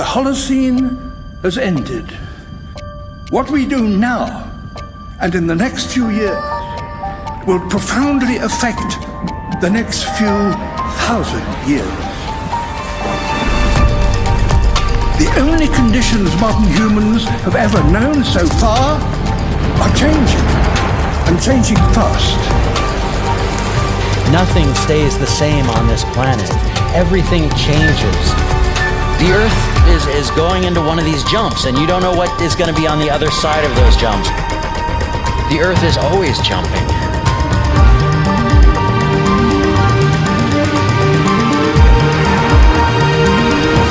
The Holocene has ended. What we do now, and in the next few years, will profoundly affect the next few thousand years. The only conditions modern humans have ever known so far are changing, and changing fast. Nothing stays the same on this planet. Everything changes. The Earth is going into one of these jumps, and you don't know what is going to be on the other side of those jumps. The Earth is always jumping.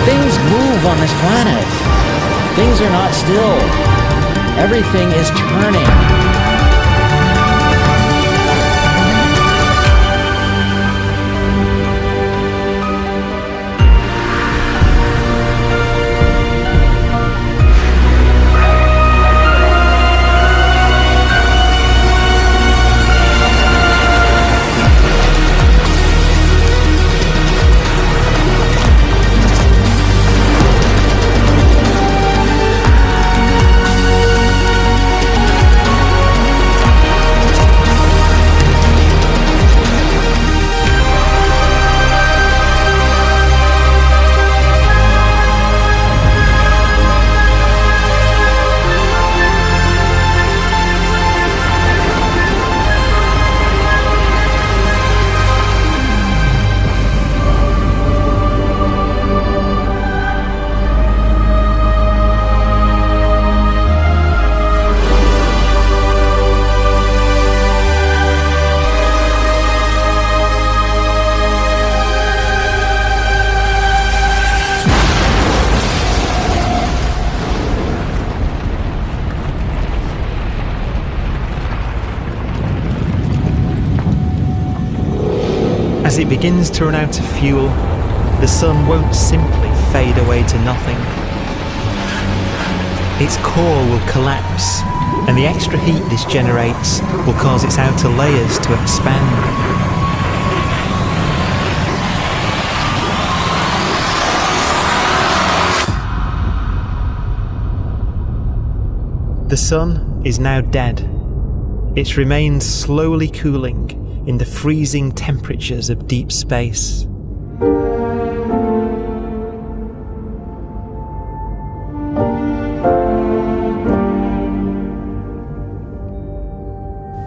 Things move on this planet. Things are not still. Everything is turning. As it begins to run out of fuel, the sun won't simply fade away to nothing. Its core will collapse, and the extra heat this generates will cause its outer layers to expand. The sun is now dead. Its remains slowly cooling in the freezing temperatures of deep space.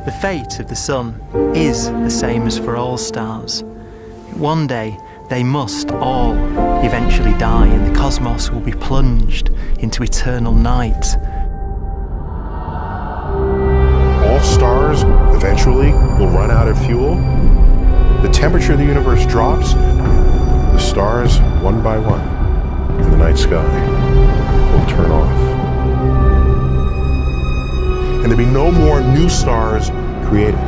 The fate of the sun is the same as for all stars. One day they must all eventually die, and the cosmos will be plunged into eternal night. All stars eventually will run out of fuel. The temperature of the universe drops. The stars, one by one, in the night sky, will turn off. And there'll be no more new stars created.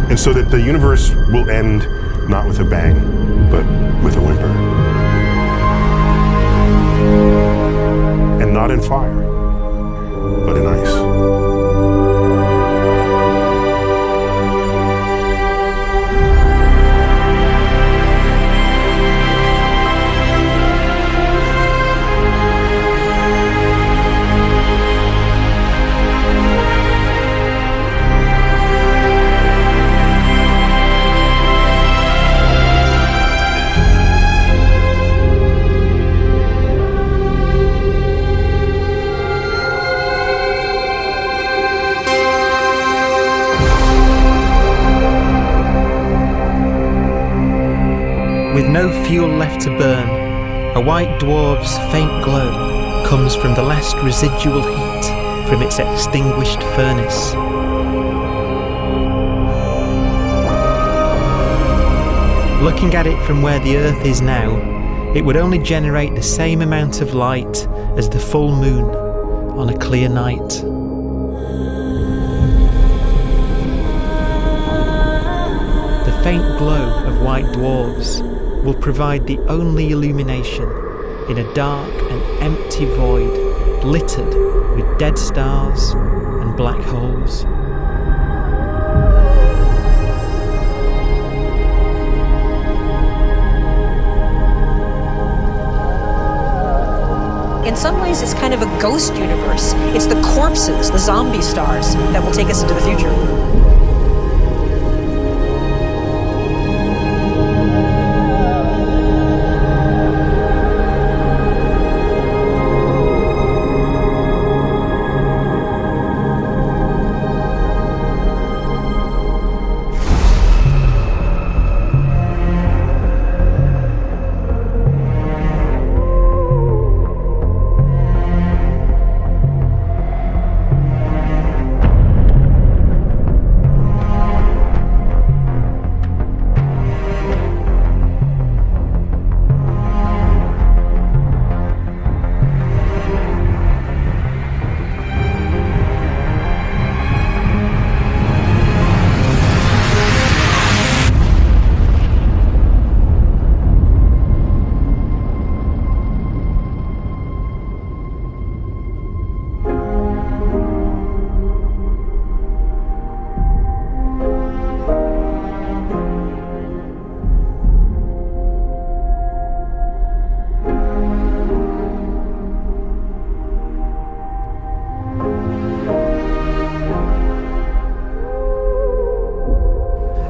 And so that the universe will end not with a bang, but with a whimper. And not in fire, but in ice. With no fuel left to burn, a white dwarf's faint glow comes from the last residual heat from its extinguished furnace. Looking at it from where the Earth is now, it would only generate the same amount of light as the full moon on a clear night. The faint glow of white dwarfs will provide the only illumination in a dark and empty void littered with dead stars and black holes. some ways, it's kind of a ghost universe. It's the corpses, the zombie stars, that will take us into the future.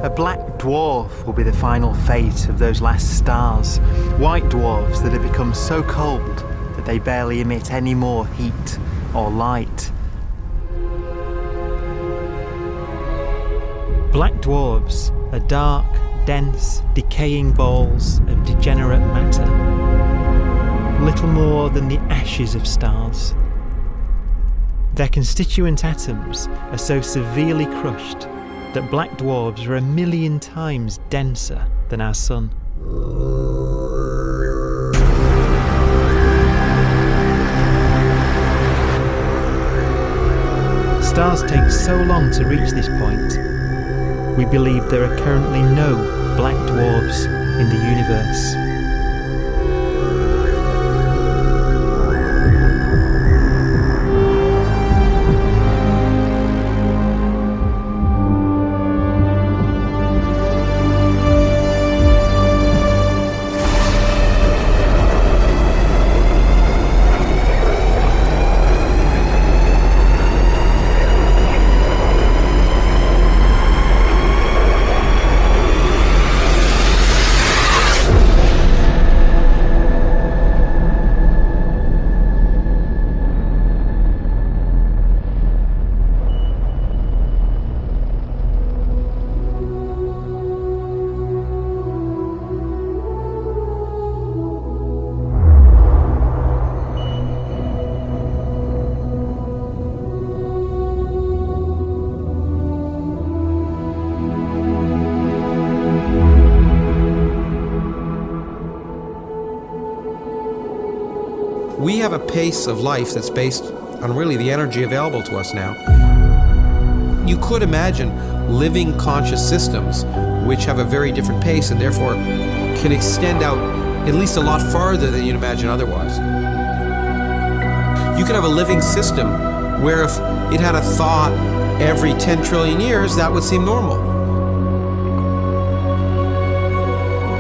A black dwarf will be the final fate of those last stars. White dwarfs that have become so cold that they barely emit any more heat or light. Black dwarfs are dark, dense, decaying balls of degenerate matter. Little more than the ashes of stars. Their constituent atoms are so severely crushed that black dwarfs are 1,000,000 times denser than our sun. Stars take so long to reach this point, we believe there are currently no black dwarfs in the universe. We have a pace of life that's based on really the energy available to us now. You could imagine living conscious systems which have a very different pace and therefore can extend out at least a lot farther than you'd imagine otherwise. You could have a living system where if it had a thought every 10 trillion years, that would seem normal.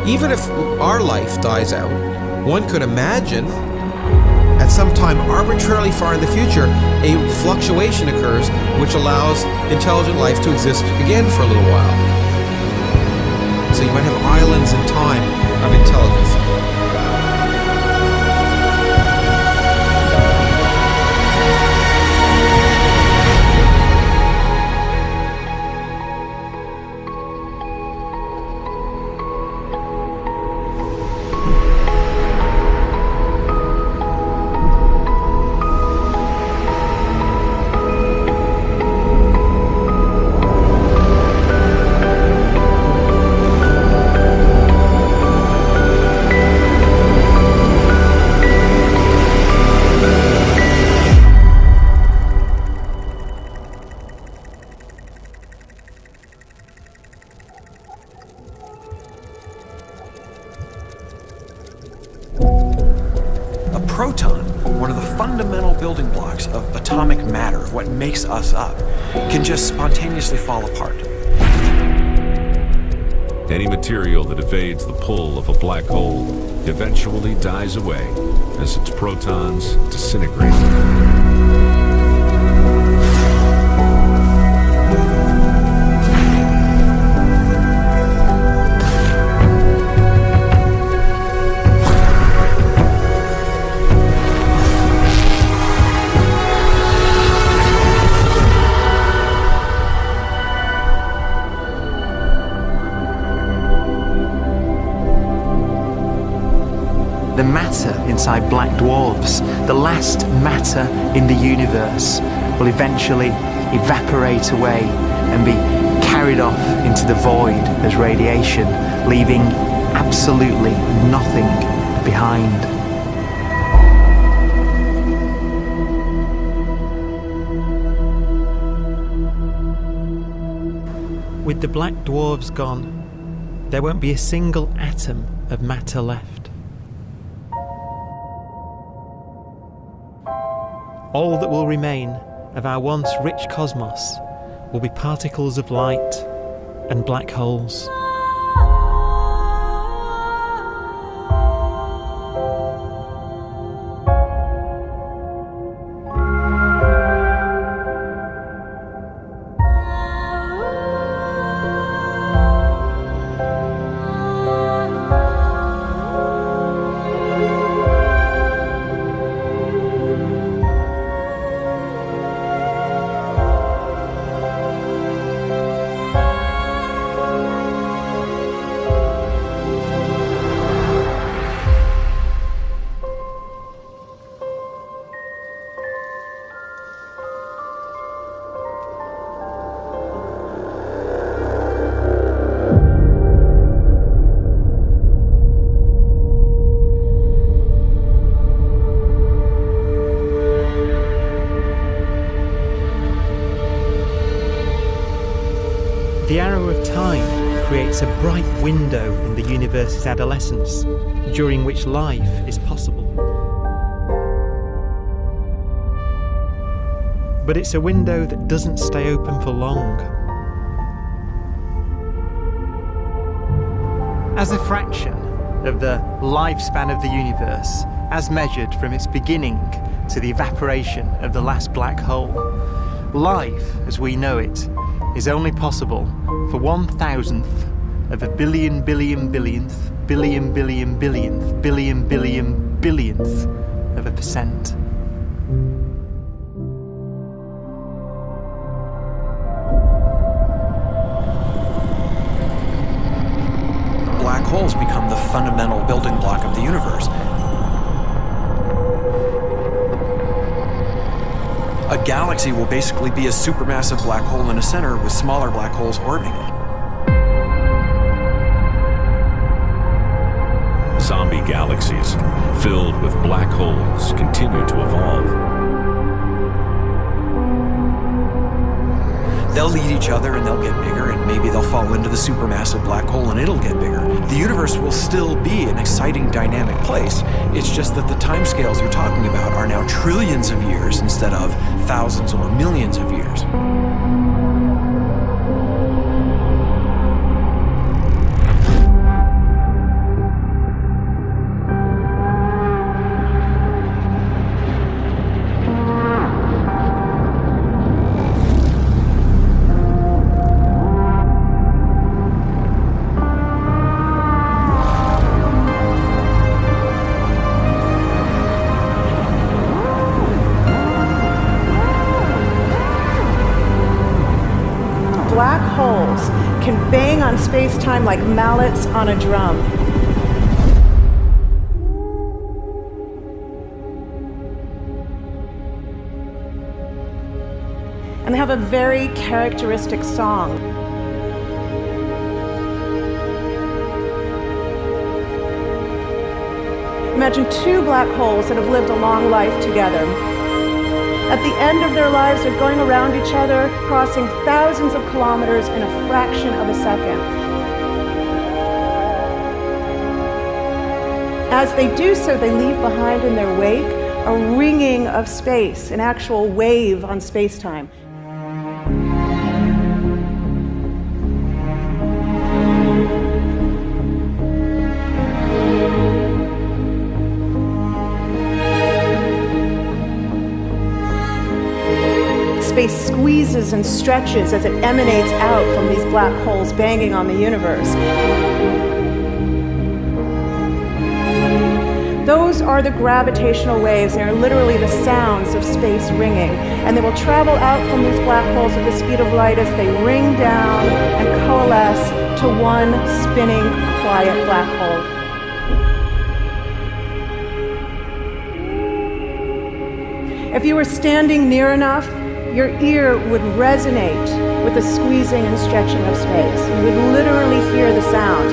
Even if our life dies out, one could imagine at some time arbitrarily far in the future, a fluctuation occurs which allows intelligent life to exist again for a little while. So you might have islands in time of intelligence. Proton, one of the fundamental building blocks of atomic matter, what makes us up, can just spontaneously fall apart. Any material that evades the pull of a black hole eventually dies away as its protons disintegrate. The matter inside black dwarfs, the last matter in the universe, will eventually evaporate away and be carried off into the void as radiation, leaving absolutely nothing behind. With the black dwarfs gone, there won't be a single atom of matter left. All that will remain of our once rich cosmos will be particles of light and black holes. The arrow of time creates a bright window in the universe's adolescence, during which life is possible. But it's a window that doesn't stay open for long. As a fraction of the lifespan of the universe, as measured from its beginning to the evaporation of the last black hole, life, as we know it, is only possible for 1,000th of a billion billionth of a percent. Black holes become the fundamental building block of the universe. A galaxy will basically be a supermassive black hole in a center with smaller black holes orbiting it. Zombie galaxies filled with black holes continue to evolve. They'll eat each other and they'll get bigger, and maybe they'll fall into the supermassive black hole and it'll get bigger. The universe will still be an exciting, dynamic place. It's just that the timescales you're talking about are now trillions of years instead of thousands or millions of years. Black holes can bang on space-time like mallets on a drum. And they have a very characteristic song. Imagine two black holes that have lived a long life together. At the end of their lives, they're going around each other, crossing thousands of kilometers in a fraction of a second. As they do so, they leave behind in their wake a ringing of space, an actual wave on space-time. squeezes and stretches as it emanates out from these black holes banging on the universe. Those are the gravitational waves. They are literally the sounds of space ringing. And they will travel out from these black holes at the speed of light as they ring down and coalesce to one spinning, quiet black hole. If you were standing near enough, your ear would resonate with the squeezing and stretching of space. You would literally hear the sound.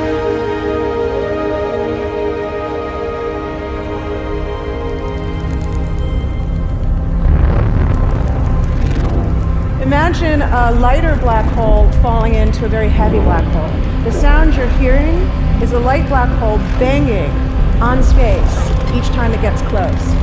Imagine a lighter black hole falling into a very heavy black hole. The sound you're hearing is a light black hole banging on space each time it gets close.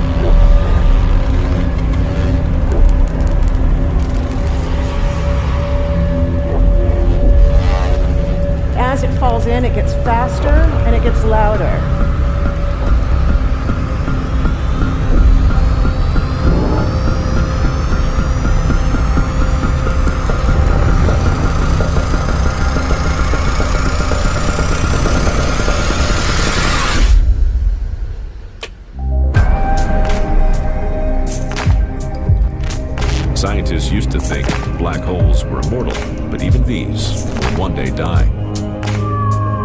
As it falls in, it gets faster and it gets louder. Scientists used to think black holes were immortal, but even these will one day die.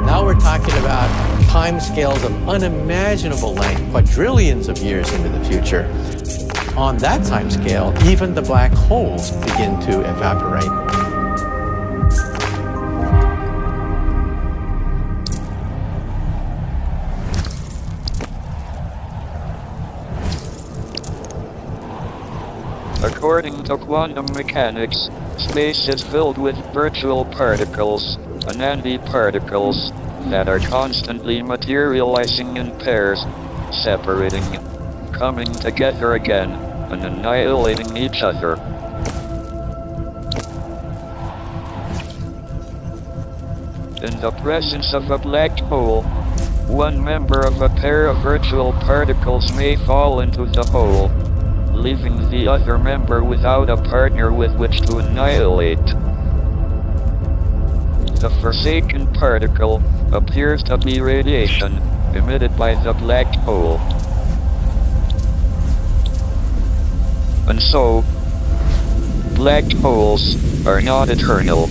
Now we're talking about timescales of unimaginable length, quadrillions of years into the future. On that timescale, even the black holes begin to evaporate. According to quantum mechanics, space is filled with virtual particles, antiparticles, that are constantly materializing in pairs, separating, coming together again, and annihilating each other. In the presence of a black hole, one member of a pair of virtual particles may fall into the hole, leaving the other member without a partner with which to annihilate. The forsaken particle appears to be radiation emitted by the black hole. And so, black holes are not eternal.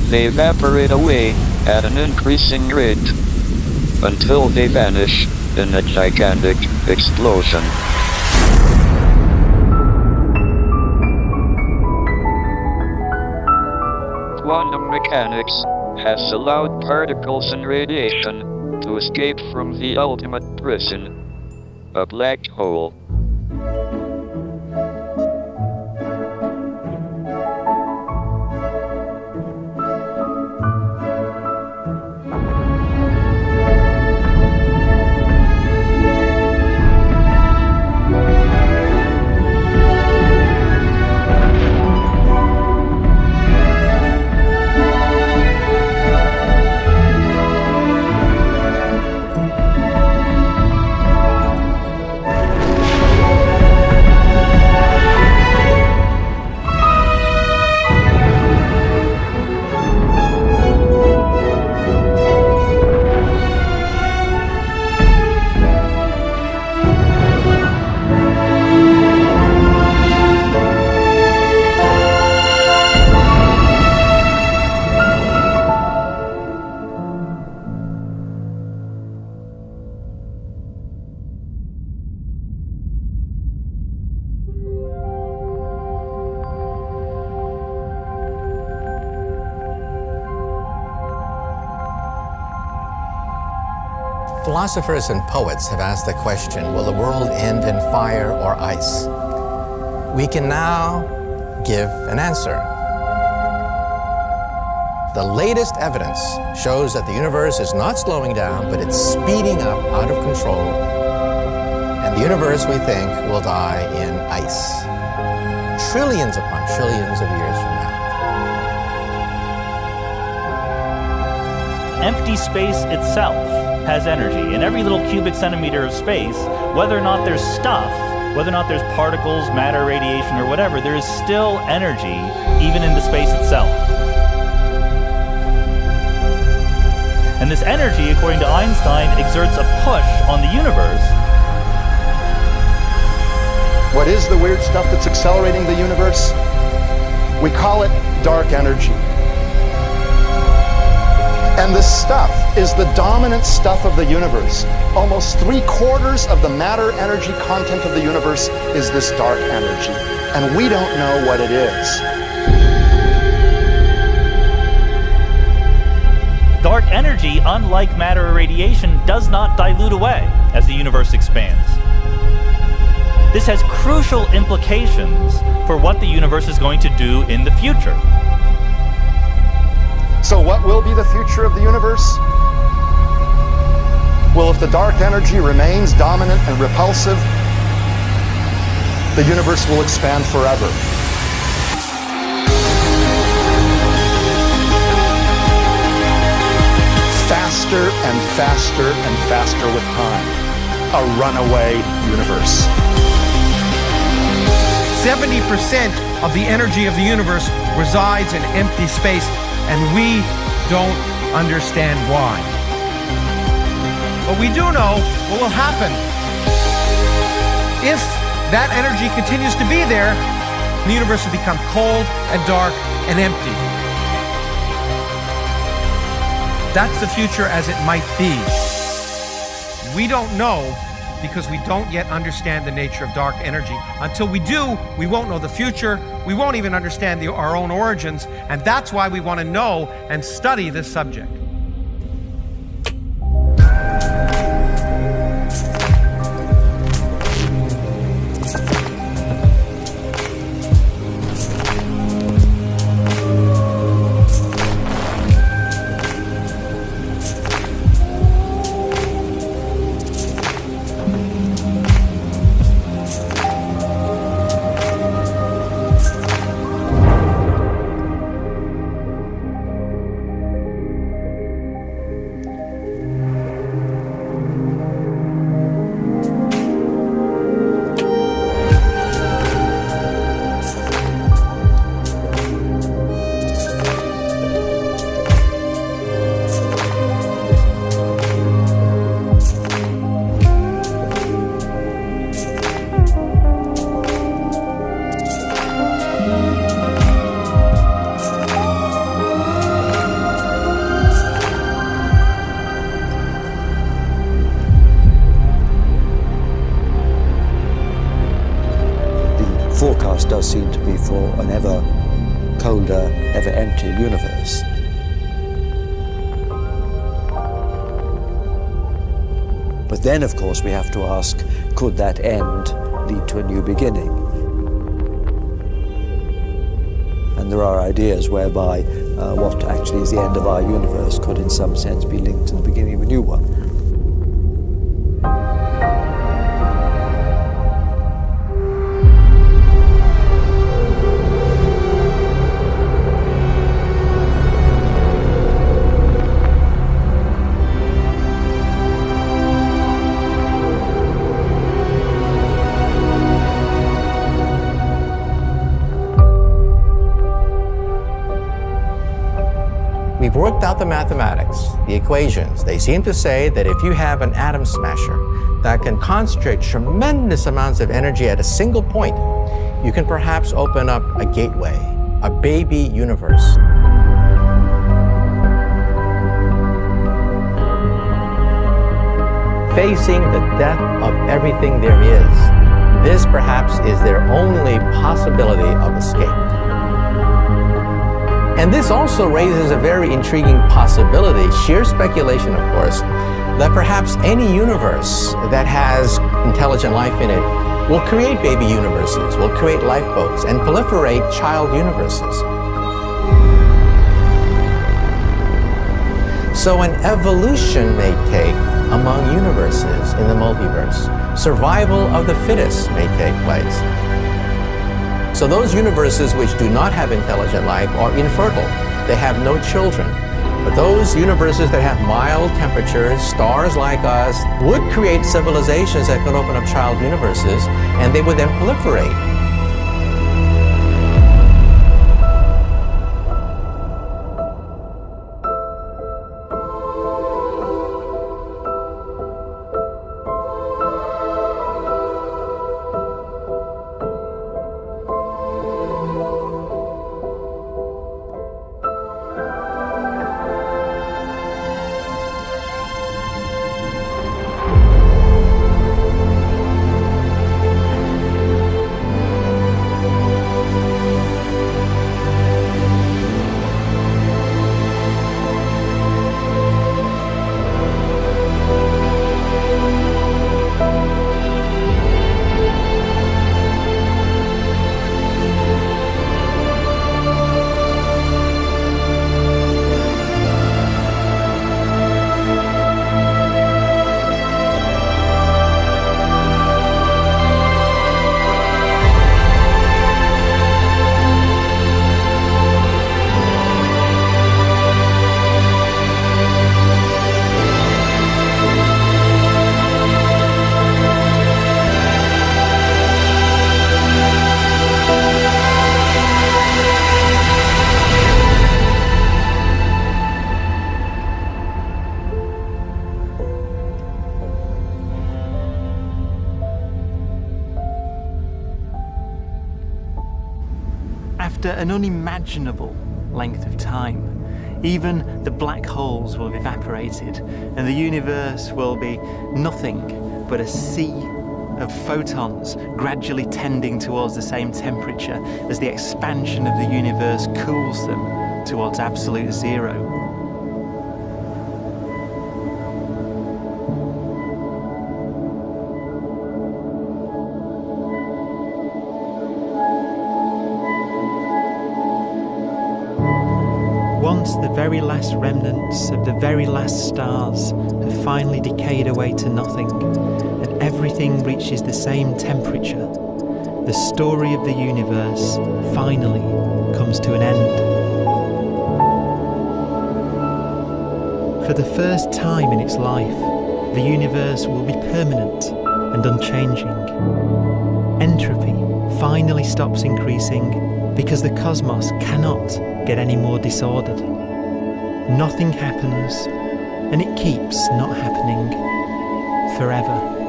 They evaporate away at an increasing rate until they vanish in a gigantic explosion. Quantum mechanics has allowed particles and radiation to escape from the ultimate prison, a black hole. Philosophers and poets have asked the question, will the world end in fire or ice? We can now give an answer. The latest evidence shows that the universe is not slowing down, but it's speeding up out of control. And the universe, we think, will die in ice. Trillions upon trillions of years from now. Empty space itself has energy. In every little cubic centimeter of space, whether or not there's stuff whether or not there's particles, matter, radiation, or whatever, there is still energy even in the space itself. And this energy, according to Einstein, exerts a push on the universe. What is the weird stuff that's accelerating the universe? We call it dark energy. And this stuff is the dominant stuff of the universe. Almost 3/4 of the matter-energy content of the universe is this dark energy. And we don't know what it is. Dark energy, unlike matter or radiation, does not dilute away as the universe expands. This has crucial implications for what the universe is going to do in the future. So what will be the future of the universe? Well, if the dark energy remains dominant and repulsive, the universe will expand forever. Faster and faster and faster with time. A runaway universe. 70% of the energy of the universe resides in empty space, and we don't understand why. But we do know what will happen. If that energy continues to be there, the universe will become cold and dark and empty. That's the future as it might be. We don't know because we don't yet understand the nature of dark energy. Until we do, we won't know the future. We won't even understand our own origins, and that's why we want to know and study this subject. Does seem to be for an ever colder, ever emptier universe. But then, of course, we have to ask, could that end lead to a new beginning? And there are ideas whereby what actually is the end of our universe could in some sense be linked to the beginning of a new one. We've worked out the mathematics, the equations. They seem to say that if you have an atom smasher that can concentrate tremendous amounts of energy at a single point, you can perhaps open up a gateway, a baby universe. Facing the death of everything there is, this perhaps is their only possibility of escape. And this also raises a very intriguing possibility, sheer speculation of course, that perhaps any universe that has intelligent life in it will create baby universes, will create lifeboats, and proliferate child universes. So an evolution may take among universes in the multiverse. Survival of the fittest may take place. So those universes which do not have intelligent life are infertile. They have no children. But those universes that have mild temperatures, stars like us, would create civilizations that could open up child universes, and they would then proliferate. After an unimaginable length of time, even the black holes will have evaporated and the universe will be nothing but a sea of photons gradually tending towards the same temperature as the expansion of the universe cools them towards absolute zero. Once the very last remnants of the very last stars have finally decayed away to nothing, and everything reaches the same temperature, the story of the universe finally comes to an end. For the first time in its life, the universe will be permanent and unchanging. Entropy finally stops increasing because the cosmos cannot get any more disordered. Nothing happens, and it keeps not happening forever.